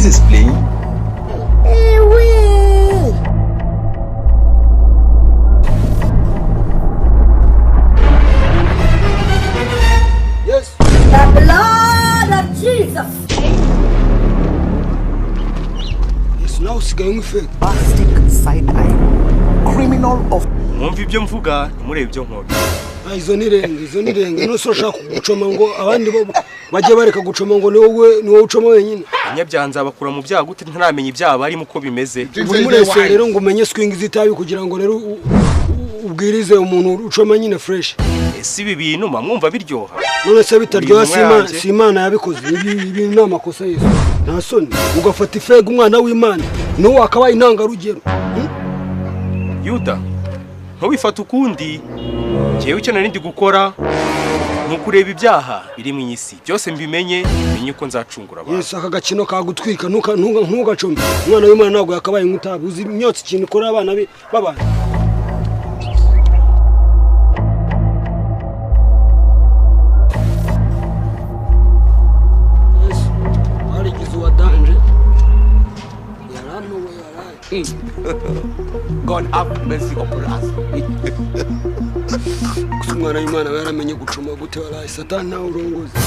is playing. Yes. The blood of Jesus. Yes, now it's going fake. Bastic side eye. Criminal of. Mwumva ibyo mvuga murebe ibyo nkora. Izo nirenge no so shaka gucoma ngo abandi bo baje bareka gucoma ngo ni wowe ucoma wenyine. Nyabyanza bakura mu byaha gute ntaramenya ibyaha bari muko bimeze. Murese rero ngo umenye swing zitabi kugira ngo rero ubwirize umuntu ucoma nyine fresh. Si ibi bintu mwumva biryoha. None se bitaryoha si Imana yabikoze ibi ni amakosa Yesu. Nta soni ugafata ifega umwana w'Imana no wakabaye intangarugero. Yuda ntubifata ukundi jewe icyo nari ndi gukora nukureba ibyaha biri mu isi byose mbimenye menye uko nzacungura abantu. Yes, aka gakino kagutwika ntugacome umwana w'Imana ntabwo yakabaye nk'utabi uzi imyotsi ikintu ukora abana babana. Yes, arigize wadanje yarano yaraye. God have mercy upon us. Umwana w'Imana yaramenye gucuma gute waraye Satani nawe urongoza.